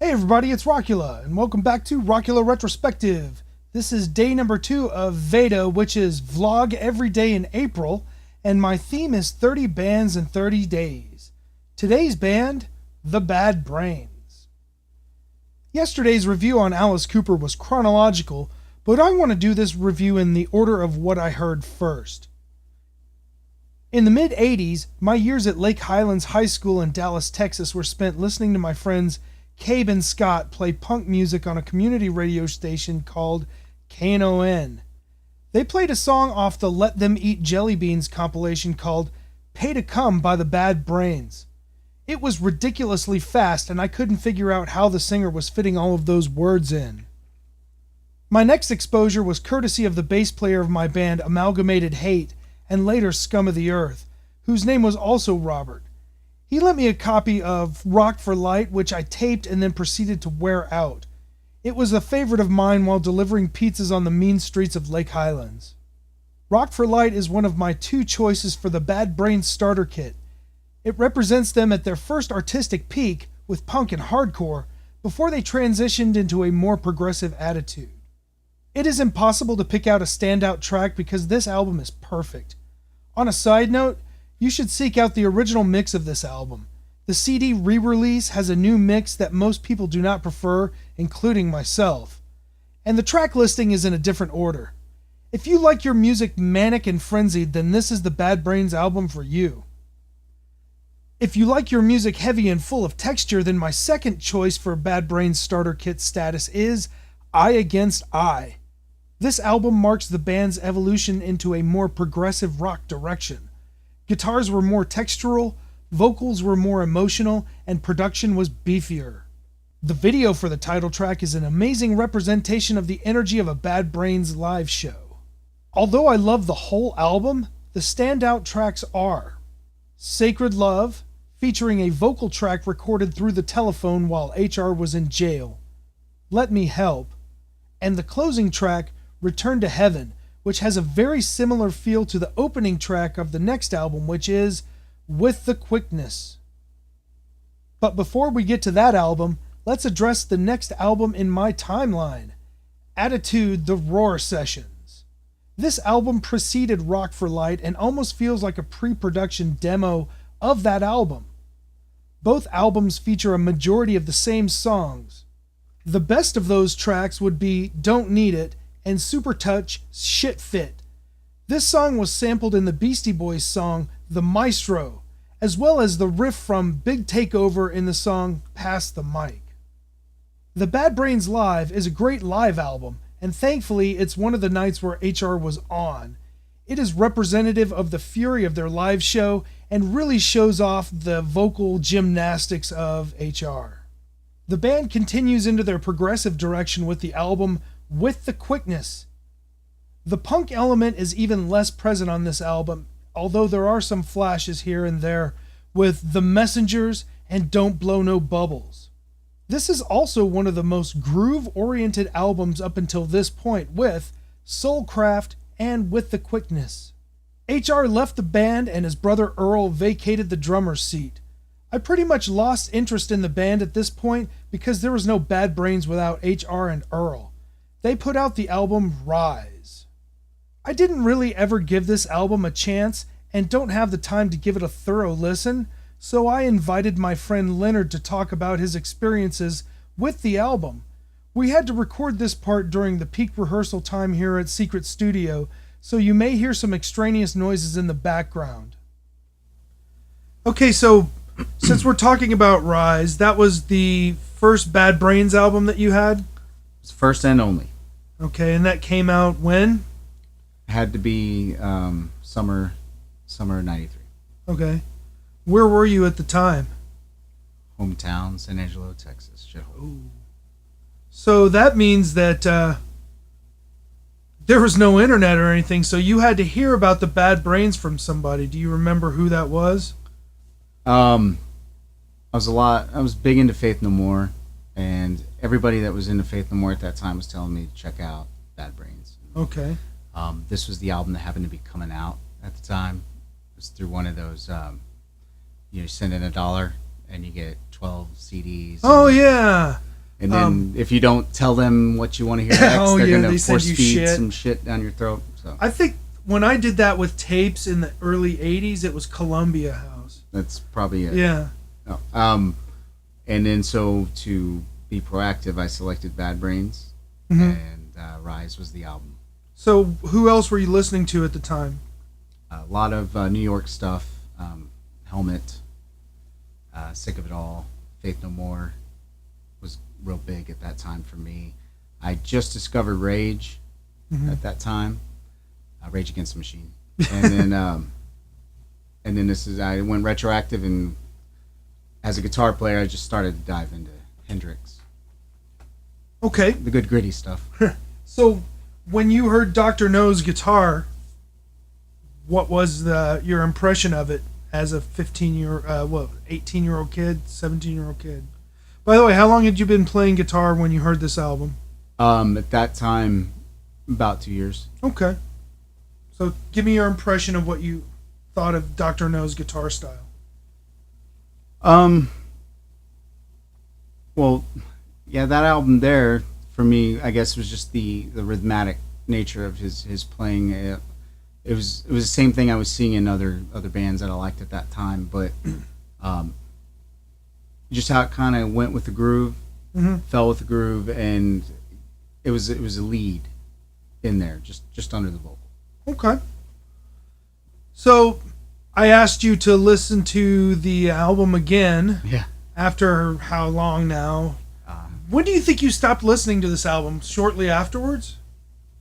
Hey everybody, it's Rockula, and welcome back to Rockula Retrospective. This is day number 2 of VEDA, which is Vlog Every Day in April, and my theme is 30 bands in 30 days. Today's band, The Bad Brains. Yesterday's review on Alice Cooper was chronological, but I want to do this review in the order of what I heard first. In the mid-'80s, my years at Lake Highlands High School in Dallas, Texas were spent listening to my friends Cabe and Scott play punk music on a community radio station called KNON. They played a song off the Let Them Eat Jelly Beans compilation called Pay to Come by the Bad Brains. It was ridiculously fast, and I couldn't figure out how the singer was fitting all of those words in. My next exposure was courtesy of the bass player of my band Amalgamated Hate, and later Scum of the Earth, whose name was also Robert. He lent me a copy of Rock for Light, which I taped and then proceeded to wear out. It was a favorite of mine while delivering pizzas on the mean streets of Lake Highlands. Rock for Light is one of my 2 choices for the Bad Brains starter kit. It represents them at their first artistic peak with punk and hardcore before they transitioned into a more progressive attitude. It is impossible to pick out a standout track because this album is perfect. On a side note, you should seek out the original mix of this album. The CD re-release has a new mix that most people do not prefer, including myself. And the track listing is in a different order. If you like your music manic and frenzied, then this is the Bad Brains album for you. If you like your music heavy and full of texture, then my second choice for Bad Brains starter kit status is Eye Against Eye. This album marks the band's evolution into a more progressive rock direction. Guitars were more textural, vocals were more emotional, and production was beefier. The video for the title track is an amazing representation of the energy of a Bad Brains live show. Although I love the whole album, the standout tracks are Sacred Love, featuring a vocal track recorded through the telephone while HR was in jail, Let Me Help, and the closing track, Return to Heaven, which has a very similar feel to the opening track of the next album, which is With the Quickness. But before we get to that album, let's address the next album in my timeline, Attitude: The Roar Sessions. This album preceded Rock for Light and almost feels like a pre-production demo of that album. Both albums feature a majority of the same songs. The best of those tracks would be Don't Need It and Super Touch Shit Fit. This song was sampled in the Beastie Boys song The Maestro, as well as the riff from Big Takeover in the song Pass the Mic. The Bad Brains Live is a great live album, and thankfully it's one of the nights where HR was on. It is representative of the fury of their live show and really shows off the vocal gymnastics of HR. The band continues into their progressive direction with the album With the Quickness. The punk element is even less present on this album, although there are some flashes here and there with The Messengers and Don't Blow No Bubbles. This is also one of the most groove-oriented albums up until this point with Soulcraft and With the Quickness. HR left the band and his brother Earl vacated the drummer's seat. I pretty much lost interest in the band at this point because there was no Bad Brains without HR and Earl. They put out the album Rise. I didn't really ever give this album a chance and don't have the time to give it a thorough listen, so I invited my friend Leonard to talk about his experiences with the album. We had to record this part during the peak rehearsal time here at Secret Studio, so you may hear some extraneous noises in the background. Okay, so since we're talking about Rise, that was the first Bad Brains album that you had? It's first and only. Okay, and that came out when? It had to be summer '93. Okay. Where were you at the time? Hometown, San Angelo, Texas. Shithole. So that means that there was no internet or anything, so you had to hear about the Bad Brains from somebody. Do you remember who that was? I was big into Faith No More, and everybody that was into Faith No More at that time was telling me to check out Bad Brains. Okay. This was the album that happened to be coming out at the time. It was through one of those, you send in $1 and you get 12 CDs. Oh, yeah. And then if you don't tell them what you want to hear next, they're going to force feed some shit down your throat. So I think when I did that with tapes in the early 80s, it was Columbia House. That's probably it. Yeah. Oh. And then so to be proactive, I selected Bad Brains, and Rise was the album. So who else were you listening to at the time? A lot of New York stuff, Helmet, Sick of It All, Faith No More was real big at that time for me. I just discovered Rage at that time, Rage Against the Machine, and then I went retroactive, and as a guitar player, I just started to dive into Hendrix. Okay. The good gritty stuff. So when you heard Dr. No's guitar, what was your impression of it as a 18-year-old kid, 17-year-old kid? By the way, how long had you been playing guitar when you heard this album? At that time, about 2 years. Okay. So give me your impression of what you thought of Dr. No's guitar style. Well, yeah, that album there, for me, I guess, was just the rhythmic nature of his playing. It was the same thing I was seeing in other bands that I liked at that time, but just how it kind of went with the groove, fell with the groove, and it was a lead in there, just under the vocal. Okay. So I asked you to listen to the album again. Yeah. After how long now? When do you think you stopped listening to this album? Shortly afterwards?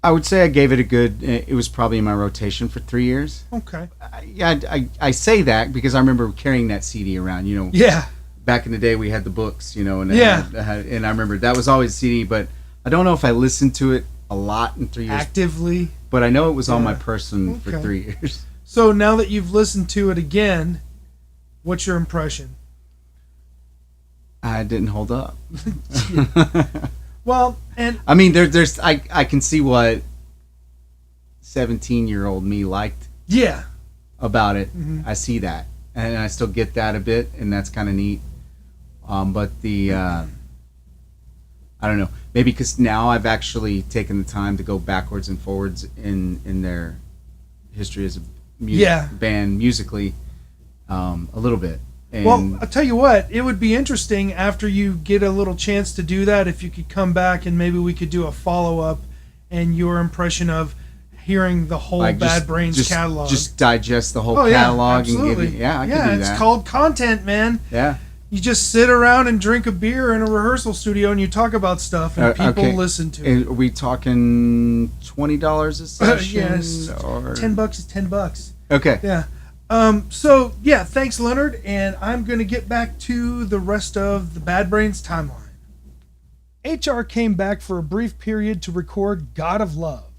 I would say I gave it it was probably in my rotation for 3 years. Okay. I say that because I remember carrying that CD around, Yeah. Back in the day we had the books, and and I remember that was always CD, but I don't know if I listened to it a lot in 3 years. Actively. But I know it was on my person for 3 years. So now that you've listened to it again, what's your impression? I didn't hold up. Well, and I mean, there's I can see what 17-year-old me liked. Yeah. About it. I see that, and I still get that a bit, and that's kind of neat. But I don't know, maybe because now I've actually taken the time to go backwards and forwards in their history as a band musically, a little bit. And well, I'll tell you what, it would be interesting after you get a little chance to do that if you could come back and maybe we could do a follow-up and your impression of hearing the whole Bad Brains catalog. Just digest the whole catalog and give it. I can do that. It's called content, man. Yeah. You just sit around and drink a beer in a rehearsal studio and you talk about stuff and people listen to it. Are we talking $20 a session? Yes. Or $10 is $10. Okay. Yeah. Thanks, Leonard, and I'm going to get back to the rest of the Bad Brains timeline. HR came back for a brief period to record God of Love.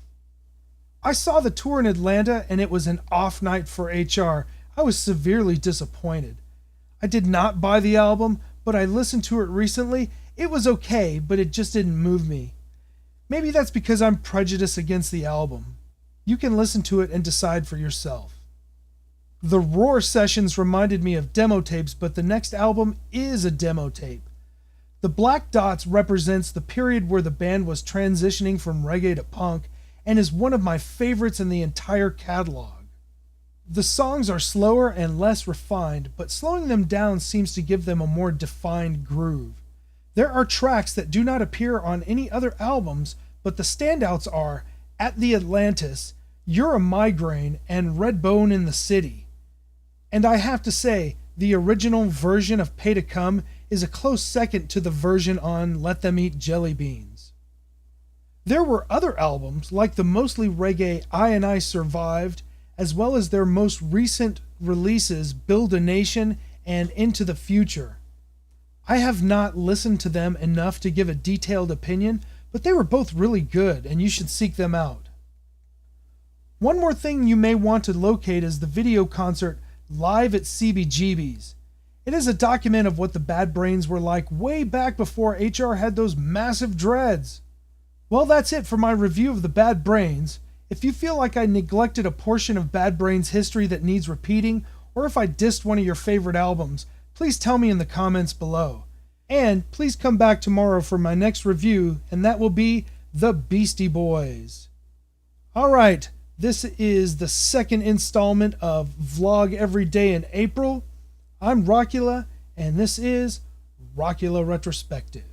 I saw the tour in Atlanta, and it was an off night for HR. I was severely disappointed. I did not buy the album, but I listened to it recently. It was okay, but it just didn't move me. Maybe that's because I'm prejudiced against the album. You can listen to it and decide for yourself. The Roar sessions reminded me of demo tapes, but the next album is a demo tape. The Black Dots represents the period where the band was transitioning from reggae to punk and is one of my favorites in the entire catalog. The songs are slower and less refined, but slowing them down seems to give them a more defined groove. There are tracks that do not appear on any other albums, but the standouts are At the Atlantis, You're a Migraine, and Redbone in the City. And I have to say, the original version of Pay to Come is a close second to the version on Let Them Eat Jelly Beans. There were other albums, like the mostly reggae I and I Survived, as well as their most recent releases, Build a Nation and Into the Future. I have not listened to them enough to give a detailed opinion, but they were both really good, and you should seek them out. One more thing you may want to locate is the video concert Live at CBGB's. It is a document of what the Bad Brains were like way back before HR had those massive dreads. Well, that's it for my review of the Bad Brains. If you feel like I neglected a portion of Bad Brains history that needs repeating, or if I dissed one of your favorite albums, please tell me in the comments below. And please come back tomorrow for my next review, and that will be the Beastie Boys. All right, this is the second installment of Vlog Every Day in April. I'm Rockula, and this is Rockula Retrospective.